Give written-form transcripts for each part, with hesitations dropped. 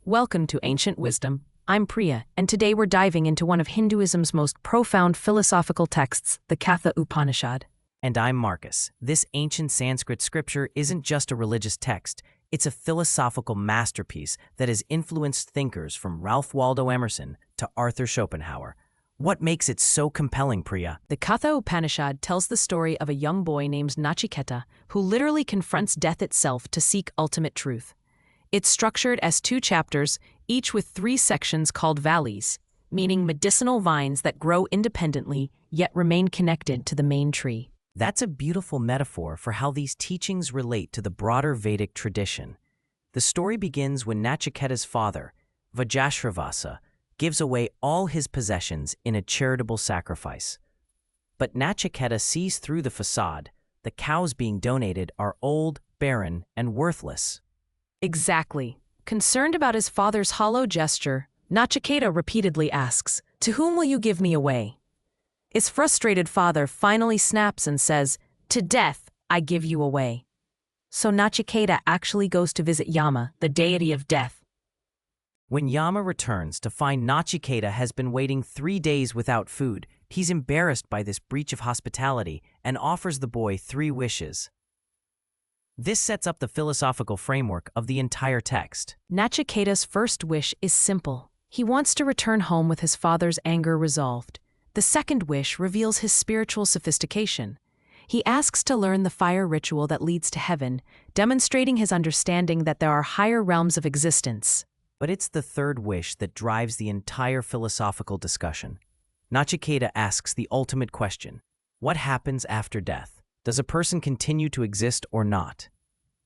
Welcome to Ancient Wisdom. I'm Priya, and today we're diving into one of Hinduism's most profound philosophical texts, the Katha Upanishad. And I'm Marcus. This ancient Sanskrit scripture isn't just a religious text, it's a philosophical masterpiece that has influenced thinkers from Ralph Waldo Emerson to Arthur Schopenhauer. What makes it so compelling, Priya? The Katha Upanishad tells the story of a young boy named Nachiketa who literally confronts death itself to seek ultimate truth. It's structured as 2 chapters, each with 3 sections called valleys, meaning medicinal vines that grow independently yet remain connected to the main tree. That's a beautiful metaphor for how these teachings relate to the broader Vedic tradition. The story begins when Nachiketa's father, Vajrashrivasa, gives away all his possessions in a charitable sacrifice. But Nachiketa sees through the facade. The cows being donated are old, barren, and worthless. Exactly. Concerned about his father's hollow gesture, Nachiketa repeatedly asks, "To whom will you give me away?" His frustrated father finally snaps and says, "To death, I give you away." So Nachiketa actually goes to visit Yama, the deity of death. When Yama returns to find Nachiketa has been waiting 3 days without food, he's embarrassed by this breach of hospitality and offers the boy 3 wishes. This sets up the philosophical framework of the entire text. Nachiketa's first wish is simple. He wants to return home with his father's anger resolved. The second wish reveals his spiritual sophistication. He asks to learn the fire ritual that leads to heaven, demonstrating his understanding that there are higher realms of existence. But it's the third wish that drives the entire philosophical discussion. Nachiketa asks the ultimate question: what happens after death? Does a person continue to exist or not?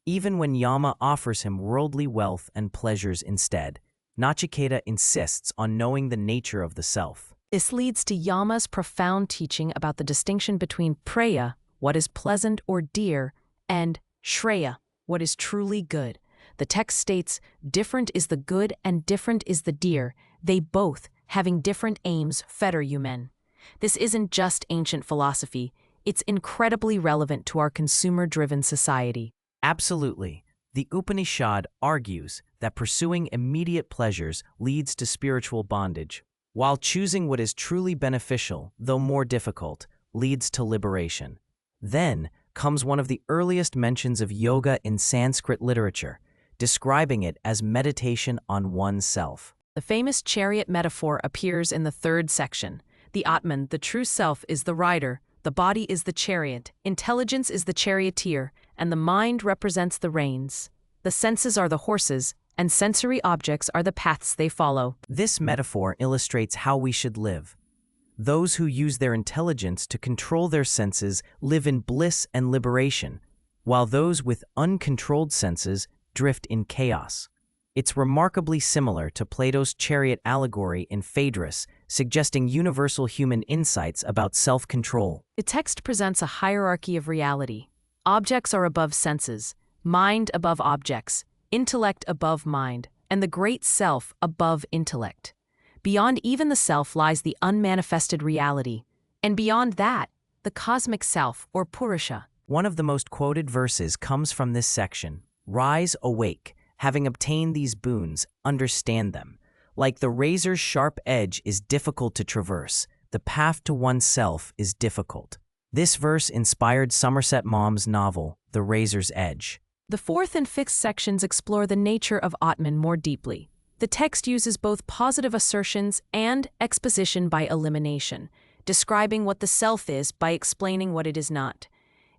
Even when Yama offers him worldly wealth and pleasures instead, Nachiketa insists on knowing the nature of the self. This leads to Yama's profound teaching about the distinction between preya, what is pleasant or dear, and shreya, what is truly good. The text states, different is the good and different is the dear. They both, having different aims, fetter you men. This isn't just ancient philosophy. It's incredibly relevant to our consumer-driven society. Absolutely. The Upanishad argues that pursuing immediate pleasures leads to spiritual bondage, while choosing what is truly beneficial, though more difficult, leads to liberation. Then comes one of the earliest mentions of yoga in Sanskrit literature, describing it as meditation on oneself. The famous chariot metaphor appears in the 3rd section. The Atman, the true self, is the rider, the body is the chariot, intelligence is the charioteer, and the mind represents the reins. The senses are the horses, and sensory objects are the paths they follow. This metaphor illustrates how we should live. Those who use their intelligence to control their senses live in bliss and liberation, while those with uncontrolled senses drift in chaos. It's remarkably similar to Plato's chariot allegory in Phaedrus, suggesting universal human insights about self-control. The text presents a hierarchy of reality. Objects are above senses, mind above objects, intellect above mind, and the great self above intellect. Beyond even the self lies the unmanifested reality, and beyond that, the cosmic self, or Purusha. One of the most quoted verses comes from this section. Rise, awake, having obtained these boons, understand them. Like the razor's sharp edge is difficult to traverse, the path to oneself is difficult. This verse inspired Somerset Maugham's novel, The Razor's Edge. The 4th and 5th sections explore the nature of Atman more deeply. The text uses both positive assertions and exposition by elimination, describing what the self is by explaining what it is not.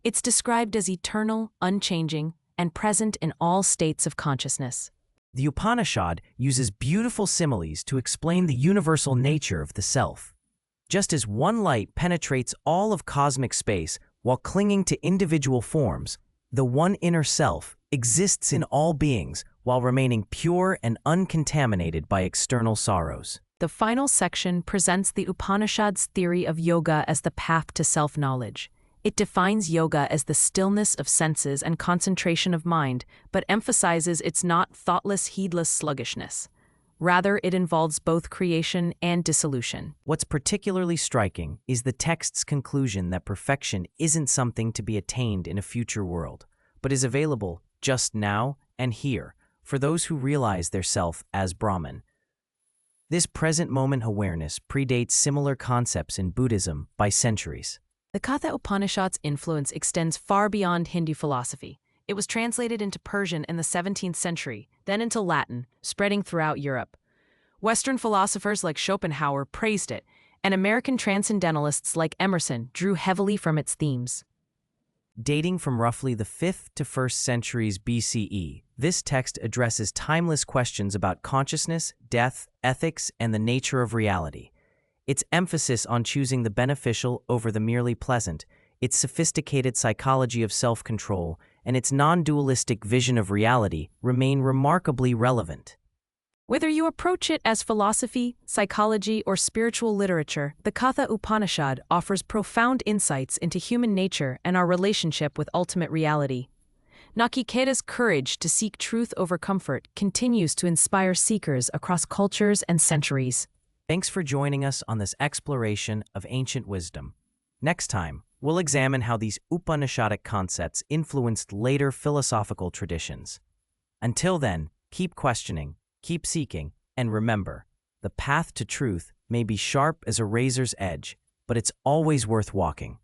It's described as eternal, unchanging, and present in all states of consciousness. The Upanishad uses beautiful similes to explain the universal nature of the self. Just as one light penetrates all of cosmic space while clinging to individual forms, the one inner self exists in all beings while remaining pure and uncontaminated by external sorrows. The final section presents the Upanishad's theory of yoga as the path to self-knowledge. It defines yoga as the stillness of senses and concentration of mind, but emphasizes it's not thoughtless, heedless sluggishness. Rather, it involves both creation and dissolution. What's particularly striking is the text's conclusion that perfection isn't something to be attained in a future world, but is available just now and here, for those who realize their self as Brahman. This present moment awareness predates similar concepts in Buddhism by centuries. The Katha Upanishad's influence extends far beyond Hindu philosophy. It was translated into Persian in the 17th century, then into Latin, spreading throughout Europe. Western philosophers like Schopenhauer praised it, and American transcendentalists like Emerson drew heavily from its themes. Dating from roughly the 5th to 1st centuries BCE, this text addresses timeless questions about consciousness, death, ethics, and the nature of reality. Its emphasis on choosing the beneficial over the merely pleasant, its sophisticated psychology of self-control, and its non-dualistic vision of reality remain remarkably relevant. Whether you approach it as philosophy, psychology, or spiritual literature, the Katha Upanishad offers profound insights into human nature and our relationship with ultimate reality. Nachiketa's courage to seek truth over comfort continues to inspire seekers across cultures and centuries. Thanks for joining us on this exploration of ancient wisdom. Next time, we'll examine how these Upanishadic concepts influenced later philosophical traditions. Until then, keep questioning, keep seeking, and remember, the path to truth may be sharp as a razor's edge, but it's always worth walking.